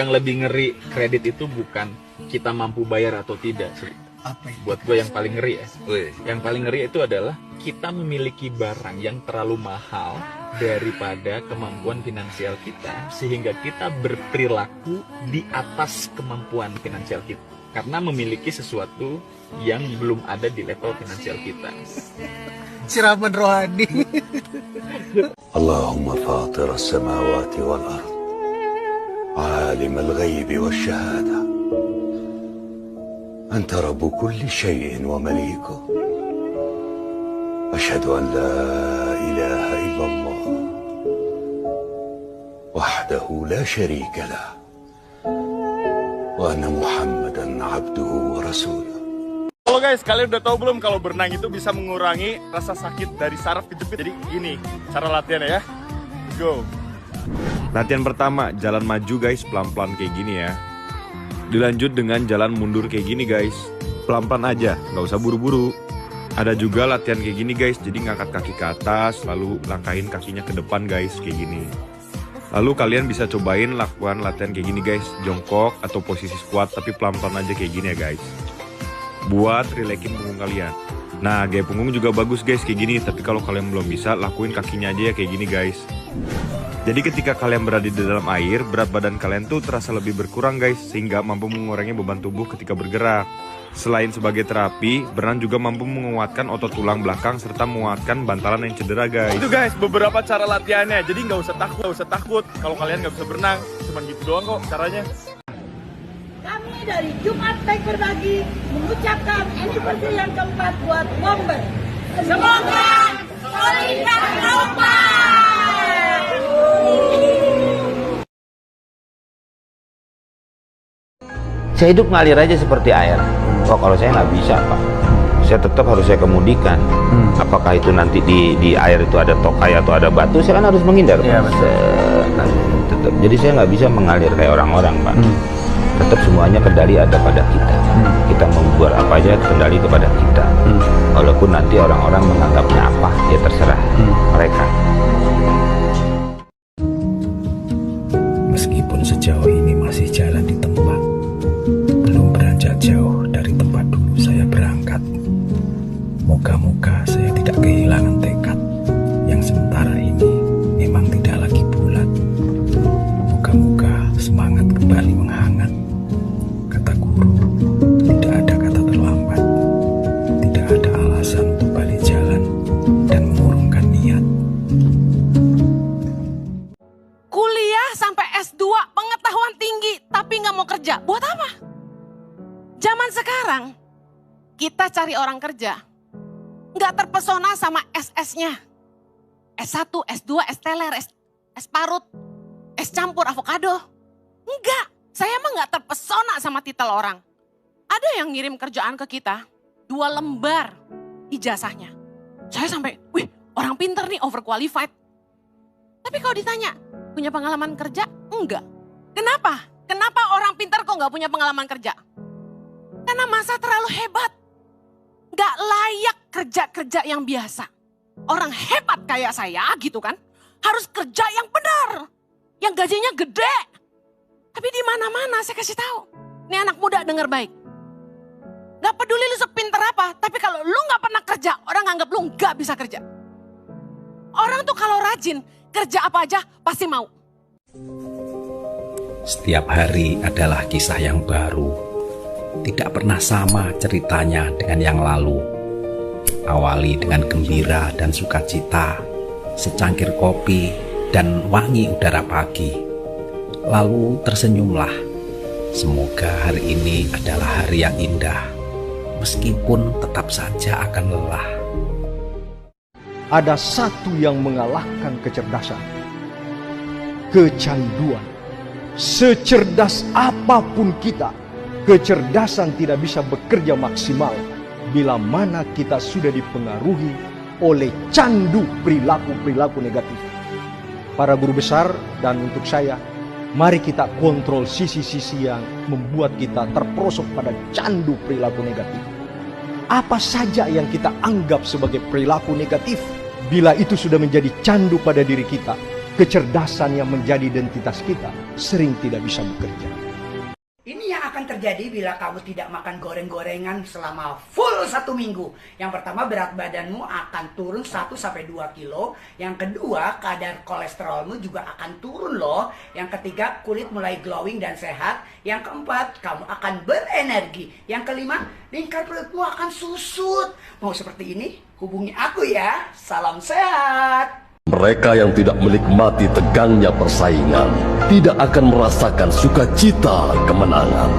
Yang lebih ngeri kredit itu bukan kita mampu bayar atau tidak. Apa itu? Buat gue yang paling ngeri ya. Yang paling ngeri itu adalah kita memiliki barang yang terlalu mahal daripada kemampuan finansial kita, sehingga kita berperilaku di atas kemampuan finansial kita karena memiliki sesuatu yang belum ada di level finansial kita. Siraman rohani. Allahumma fatir as-samawati wal ard, alim al-ghaybi wash-shahada, anta rabbu kulli shay'in wa malikuh, ashhadu an la ilaha illallah wahdahu la sharika lah, wa anna Muhammadan abduhu wa rasuluh. Halo guys, kalian udah tahu belum kalau berenang itu bisa mengurangi rasa sakit dari saraf kejepit? Jadi gini cara latihannya ya. Go. Latihan pertama, jalan maju guys, pelan-pelan kayak gini ya. Dilanjut dengan jalan mundur kayak gini guys. Pelan-pelan aja, nggak usah buru-buru. Ada juga latihan kayak gini guys, jadi ngangkat kaki ke atas, lalu langkahin kakinya ke depan guys, kayak gini. Lalu kalian bisa cobain lakukan latihan kayak gini guys, jongkok atau posisi squat, tapi pelan-pelan aja kayak gini ya guys. Buat rilekin punggung kalian. Nah, gaya punggung juga bagus guys kayak gini, tapi kalau kalian belum bisa, lakuin kakinya aja ya kayak gini guys. Jadi ketika kalian berada di dalam air, berat badan kalian tuh terasa lebih berkurang guys, sehingga mampu mengurangi beban tubuh ketika bergerak. Selain sebagai terapi, berenang juga mampu menguatkan otot tulang belakang serta menguatkan bantalan yang cedera guys. Itu guys beberapa cara latihannya, jadi nggak usah takut kalau kalian nggak bisa berenang, cuman gitu doang kok caranya. Kami dari Jumat Baik Berbagi mengucapkan anniversary yang keempat buat Bomber. Semoga solid dan kompak. Saya hidup ngalir aja seperti air. Oh, kalau saya nggak bisa Pak, saya tetap harus saya kemudikan. Apakah itu nanti di air itu ada tokai atau ada batu, saya kan harus menghindar Pak. Tetap. Jadi saya nggak bisa mengalir kayak orang-orang Pak. Tetap semuanya kendali ada pada kita. Kita membuat apa aja kendali kepada kita. Walaupun nanti orang-orang menganggapnya apa, ya terserah mereka. Meskipun sejauh ini masih jalan di tempat, belum beranjak jauh dari tempat dulu saya berangkat. Moga-moga saya tidak kehilangan tekad yang sementara ini memang tidak lagi bulat. Moga-moga semangat kembali menghangat. Kata guru, tidak ada kata terlambat. Tidak ada alasan untuk balik jalan dan mengurungkan niat. Kuliah sampai S2, pengetahuan tinggi, tapi nggak mau kerja. Buat apa? Zaman sekarang, kita cari orang kerja. Nggak terpesona sama SS-nya. S1, S2, S teler, S parut, S campur avocado. Enggak, saya mah nggak terpesona sama titel orang. Ada yang ngirim kerjaan ke kita, 2 lembar ijazahnya. Saya sampai, wih orang pinter nih, overqualified. Tapi kalau ditanya, punya pengalaman kerja? Enggak. Kenapa? Kenapa orang pinter kok nggak punya pengalaman kerja? Karena masa terlalu hebat. Nggak layak kerja-kerja yang biasa. Orang hebat kayak saya gitu kan, harus kerja yang benar. Yang gajinya gede. Tapi di mana-mana saya kasih tahu. Nih anak muda dengar baik. Gak peduli lu sepinter apa, tapi kalau lu gak pernah kerja, orang anggap lu gak bisa kerja. Orang tuh kalau rajin, kerja apa aja pasti mau. Setiap hari adalah kisah yang baru. Tidak pernah sama ceritanya dengan yang lalu. Awali dengan gembira dan sukacita, secangkir kopi dan wangi udara pagi. Lalu tersenyumlah. Semoga hari ini adalah hari yang indah, meskipun tetap saja akan lelah. Ada satu yang mengalahkan kecerdasan, kecanduan. Secerdas apapun kita, kecerdasan tidak bisa bekerja maksimal bila mana kita sudah dipengaruhi oleh candu perilaku-perilaku negatif. Para guru besar dan untuk saya, mari kita kontrol sisi-sisi yang membuat kita terperosok pada candu perilaku negatif. Apa saja yang kita anggap sebagai perilaku negatif, bila itu sudah menjadi candu pada diri kita, kecerdasan yang menjadi identitas kita sering tidak bisa bekerja. Ini yang akan terjadi bila kamu tidak makan goreng-gorengan selama full 1 minggu. Yang pertama, berat badanmu akan turun 1-2 kilo. Yang kedua, kadar kolesterolmu juga akan turun loh. Yang ketiga, kulit mulai glowing dan sehat. Yang keempat, kamu akan berenergi. Yang kelima, lingkar perutmu akan susut. Mau seperti ini? Hubungi aku ya. Salam sehat. Mereka yang tidak menikmati tegangnya persaingan tidak akan merasakan sukacita kemenangan.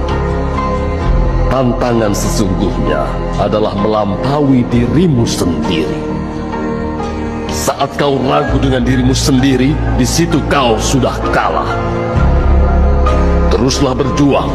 Tantangan sesungguhnya adalah melampaui dirimu sendiri. Saat kau ragu dengan dirimu sendiri, di situ kau sudah kalah. Teruslah berjuang.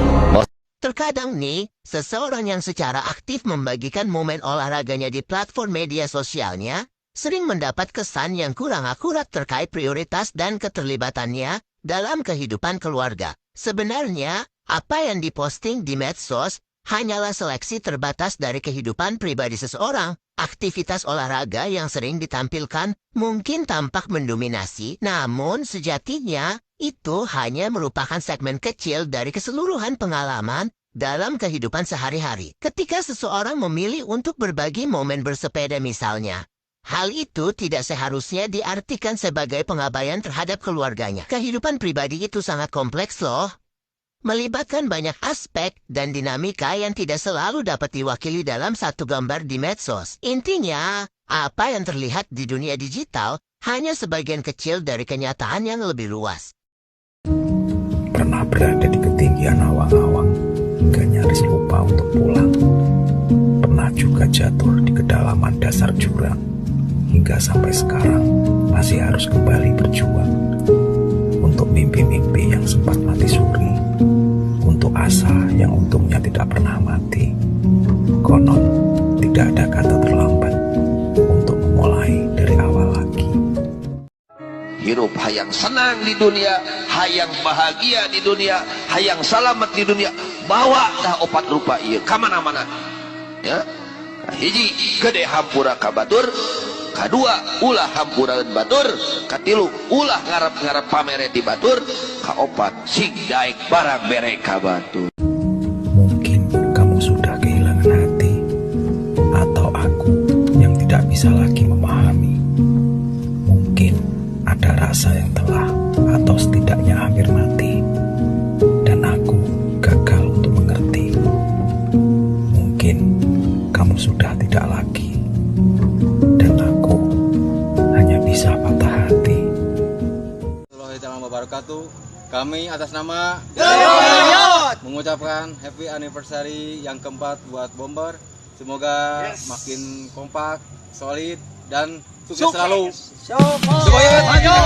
Terkadang nih, seseorang yang secara aktif membagikan momen olahraganya di platform media sosialnya sering mendapat kesan yang kurang akurat terkait prioritas dan keterlibatannya dalam kehidupan keluarga. Sebenarnya, apa yang diposting di medsos hanyalah seleksi terbatas dari kehidupan pribadi seseorang. Aktivitas olahraga yang sering ditampilkan mungkin tampak mendominasi, namun sejatinya itu hanya merupakan segmen kecil dari keseluruhan pengalaman dalam kehidupan sehari-hari. Ketika seseorang memilih untuk berbagi momen bersepeda misalnya, hal itu tidak seharusnya diartikan sebagai pengabaian terhadap keluarganya. Kehidupan pribadi itu sangat kompleks loh. Melibatkan banyak aspek dan dinamika yang tidak selalu dapat diwakili dalam satu gambar di medsos. Intinya, apa yang terlihat di dunia digital hanya sebagian kecil dari kenyataan yang lebih luas. Pernah berada di ketinggian awang-awang hingga nyaris lupa untuk pulang. Pernah juga jatuh di kedalaman dasar jurang, hingga sampai sekarang masih harus kembali berjuang untuk mimpi-mimpi yang sempat mati suri, untuk asa yang untungnya tidak pernah mati. Konon tidak ada kata terlambat untuk memulai dari awal lagi. Hirup hayang senang di dunia, hayang bahagia di dunia, hayang selamat di dunia. Bawa dah opat rupa ieu ka mana-mana. Ya. Hiji gede hampura ka batur, kadua ulah hampura batur, katilu ulah ngarep-ngarep pamere di batur, kaopat sing daek barang bere ka batur. Mungkin kamu sudah kehilangan hati, atau aku yang tidak bisa lagi memahami. Mungkin ada rasa yang telah atau setidaknya hampir mati, dan aku gagal untuk mengerti. Mungkin kamu sudah tidak lagi, dan aku hanya bisa patah hati. Assalamualaikum warahmatullahi wabarakatuh. Kami atas nama mengucapkan happy anniversary yang keempat buat Bomber. Semoga makin kompak, solid, dan sukses selalu. Semuanya maju!